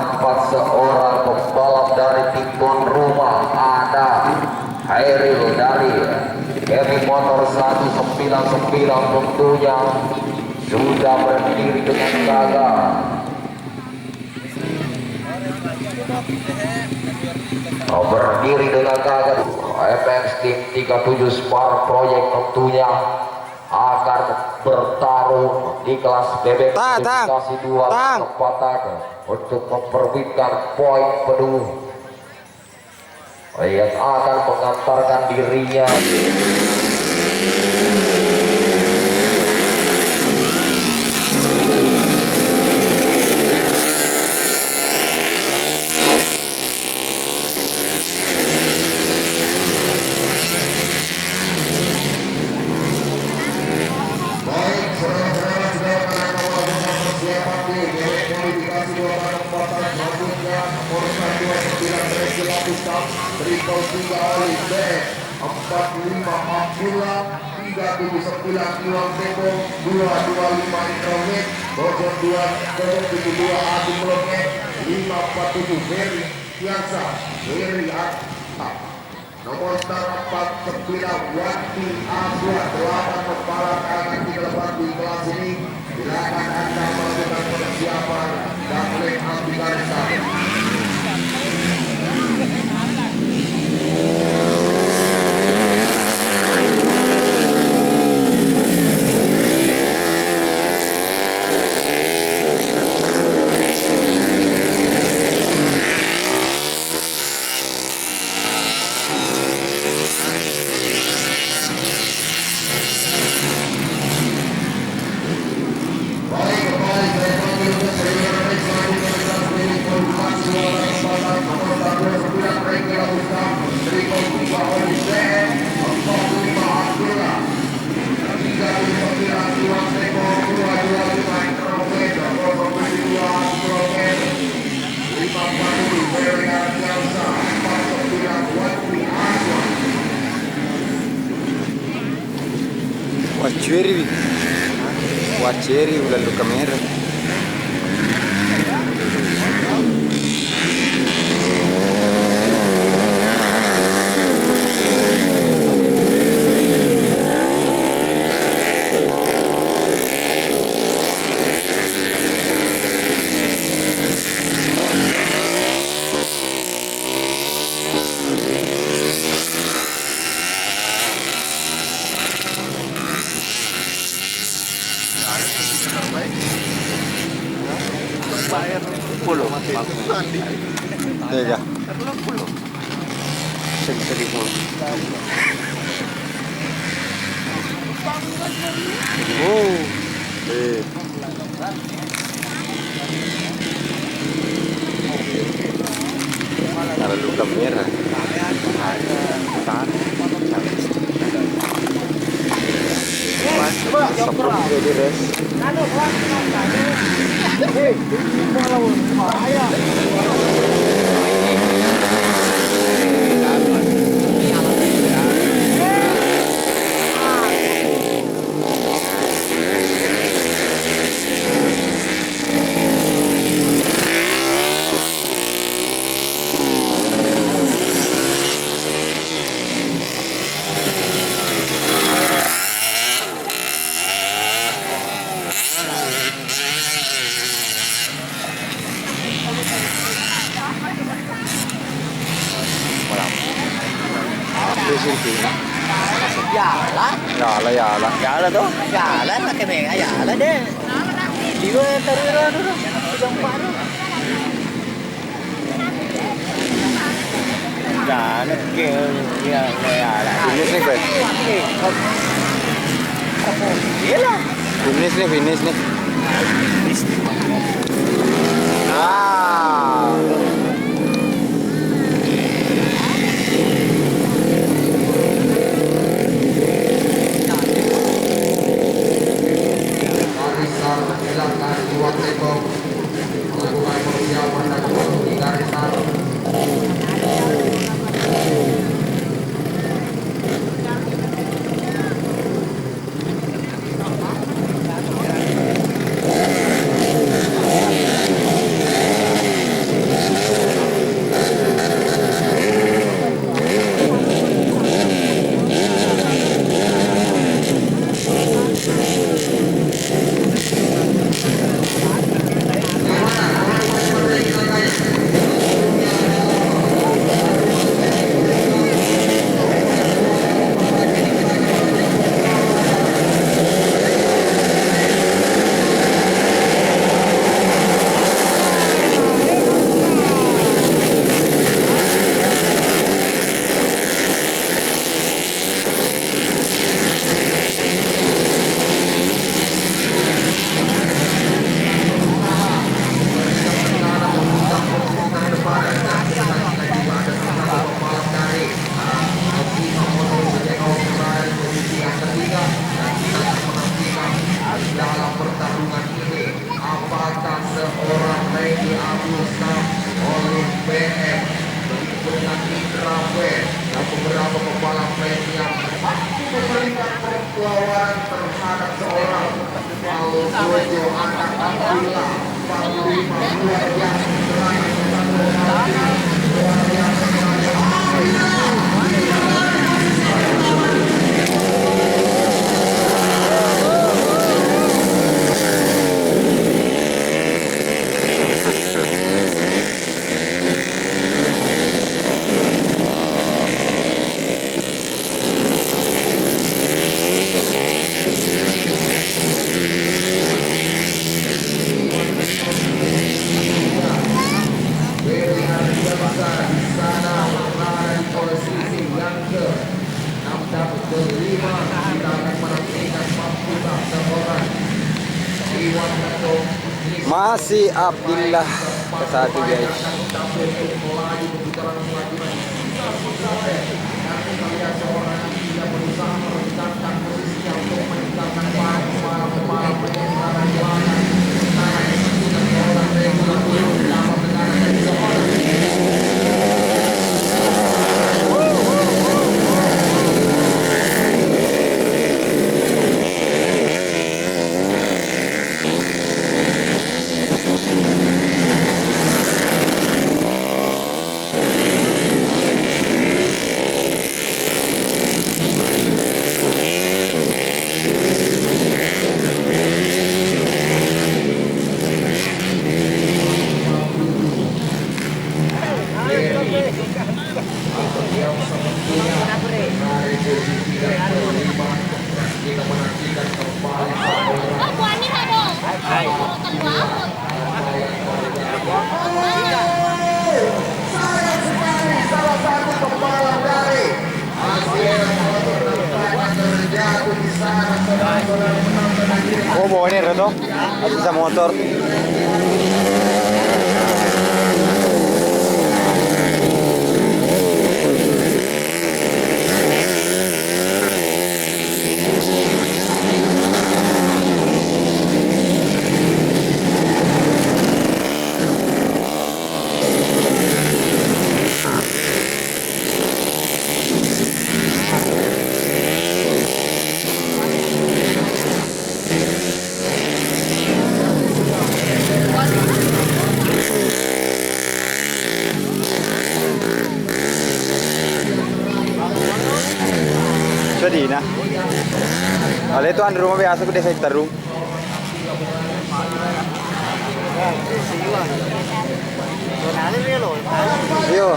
terdapat seorang pembalap dari tim tuan rumah, ada Hairil dari Heavy Motor 199 tentunya sudah berdiri dengan gagah. Berdiri dengan gagah. FX Team 37 Spark Project tentunya akan bertarung di kelas bebek kualifikasi 2 kesempatan untuk memperbutkan poin penuh yang akan mengantarkan dirinya Triple 3 Oliver 45 Abdullah 379 Iwan Teko 225 Intromet Bojor 272 Agung Loket 547 Ferry Tiasa Ferry Atta nomor start 49 Wati Azwa 8 pembalap akan dilepas di kelas ini. Silakan Anda melakukan persiapan dan link aplikasi. Wacheri ulalo kamera. Tega. Seribu. Oh. Ada luka merah. Yala tuh, yala pakai mega yala deh. Digo terus dulu, jumpa dulu. Yala ke, yala. Finish nih, Pak. Yala. Finish nih. luar biasa serangan luar biasa Dewi Ardiansa di sana berada di posisi yang ke-6 dapat ke-5. Kita akan menantikan Papua seorang Iwan Nato Masih Abdillah ke satu guys. Salah satu pembalap dari terjatuh di sana. Oh bawa ini Reto, bisa motor. Sedih nah. Kalau itu di rumah biasa ke desa Citarum. Yo.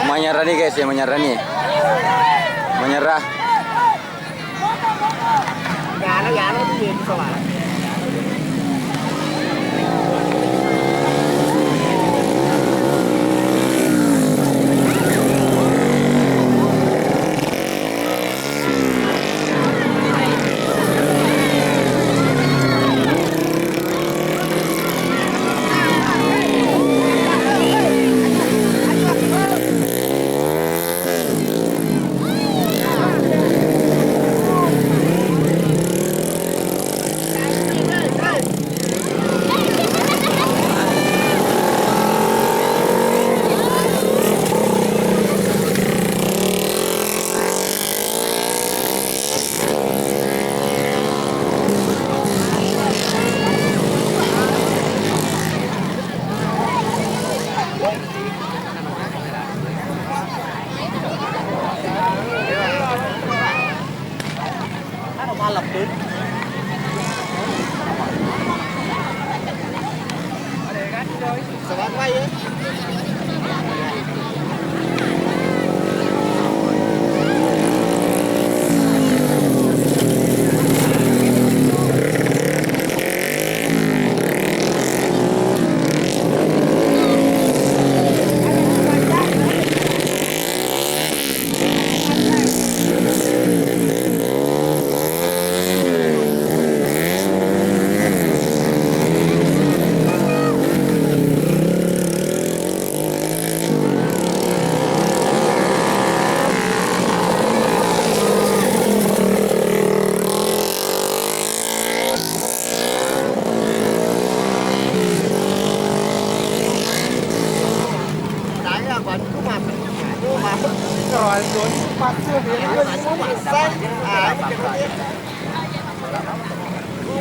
Menyerah nih guys ya, menyerah nih. Menyerah. Sebat wae ya. Rồi xuống mặt xuống đến người xuống mặt xanh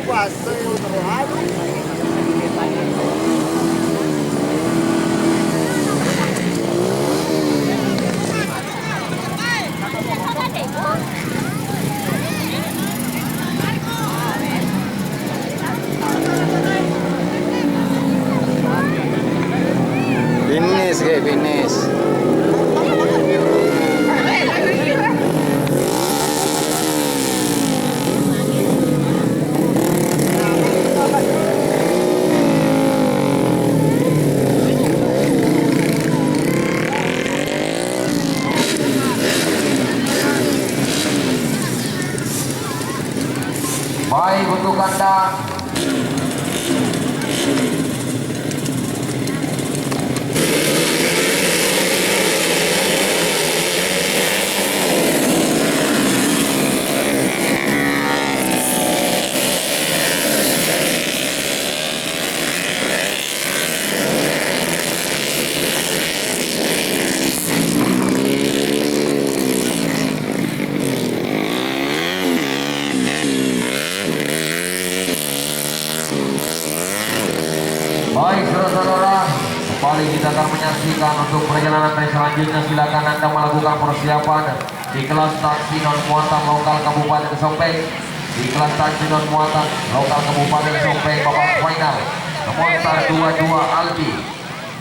quả sợi Finish kayak finish. Baik untuk kandang. Baik saudara-saudara, kembali kita akan menyaksikan untuk perjalanan race selanjutnya. Silakan Anda melakukan persiapan di kelas taksi non muatan lokal Kabupaten Sopeng. Di kelas taksi non muatan lokal Kabupaten Sopeng babak final. Nomor start 22 Aldi,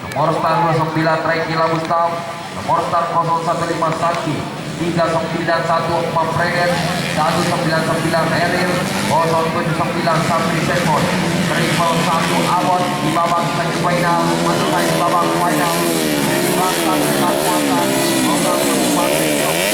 nomor start 29 Rekila Mustam, nomor start 015 Saki, 391 Mampreden, 199 Eril, 079 Samri Sekon, triple 1 Awon di babak semifinal, masuk di babak final. Rasa kekuatan lokal Kabupaten Sopeng.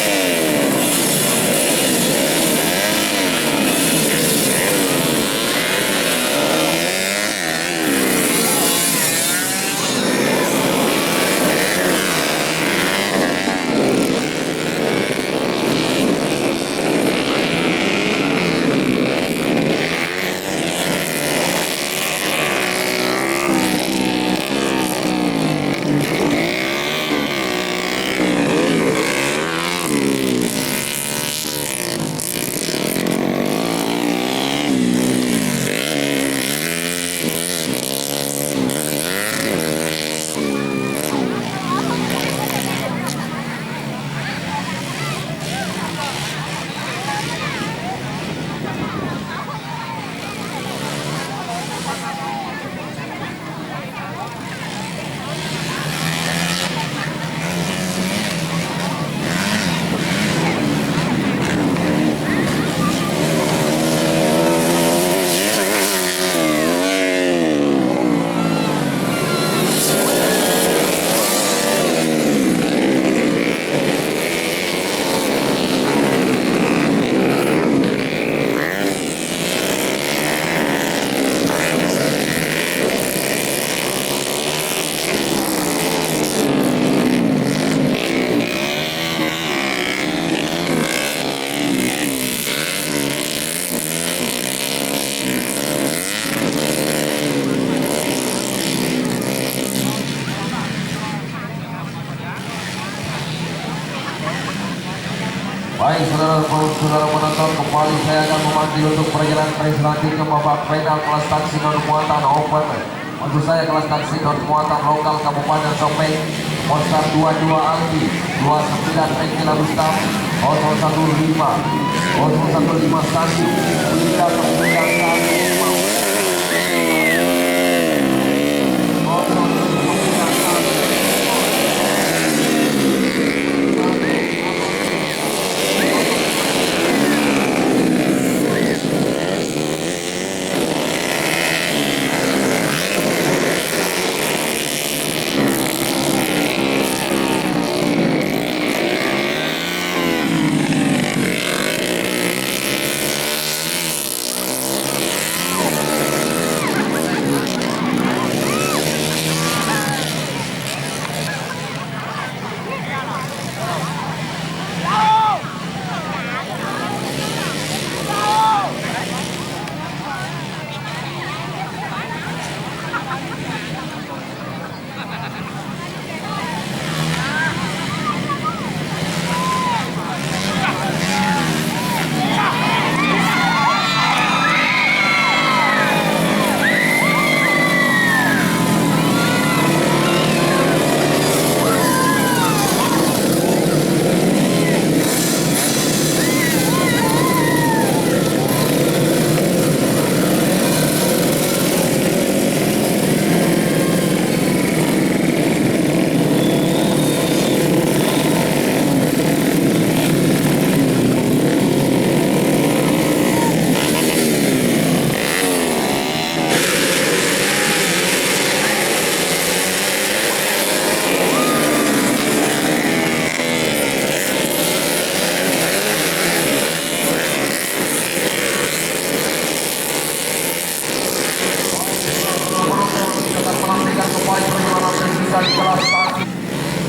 Baik saudara penonton, kembali saya akan memanggil untuk perjalanan race selanjutnya babak final kelas taksi non muatan open. Maksud saya kelas taksi non muatan lokal Kabupaten Sopeng. Monster 22 Aldi, 29 Rekila Rustam, 015 015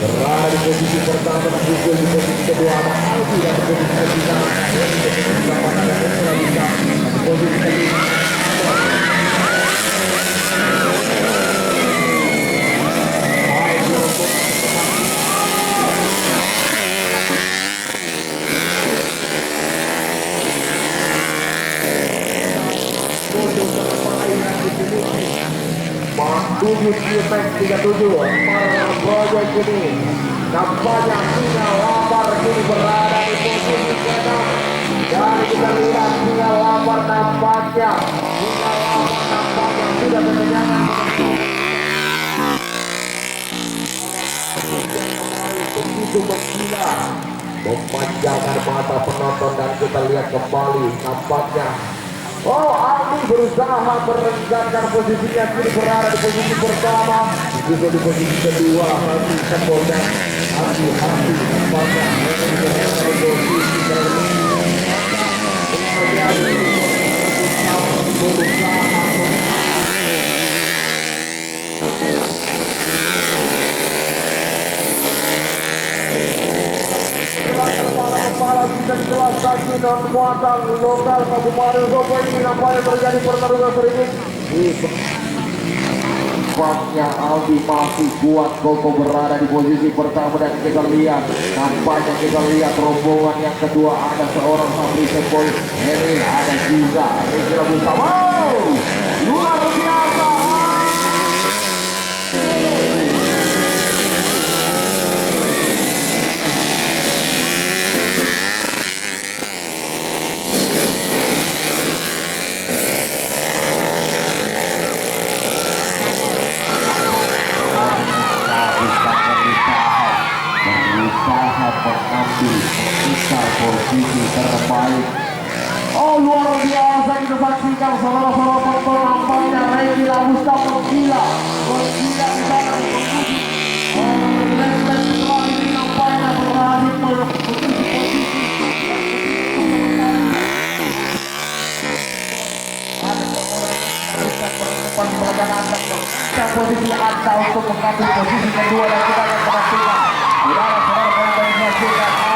berada di posisi pertama dan juga di posisi kedua ada Aldi dan di posisi ketiga di posisi kelima tujuh QPX 37 para proyek ini nampaknya singa lapar kini berada di posisi ke-6 dan kita lihat singa lapar nampaknya sudah kekenyangan begitu menggila memanjangkan mata penonton dan kita lihat kembali nampaknya Aldi berusaha merenggarkan posisinya kini berada di posisi pertama juga di posisi kedua Aldi Kapolda Aldi nampaknya kepala kita di kelas kaki dan muatan lokal Kabupaten Sopo ini nampaknya terjadi pertarungan serius. Nampaknya Aldi masih kuat kokoh berada di posisi pertama dan kita lihat nampaknya rombongan yang kedua ada seorang Sabri Sepoi ini ada juga Rizal Mustafa luar biasa. Mengambil posisi terbaik. Luar biasa kita saksikan saudara-saudara penonton nampaknya Rizal Mustafa menggila di sana ini nampaknya berhasil posisi Anda untuk mengambil posisi kedua dan kita akan menyaksikan saudara-saudara penonton menyaksikan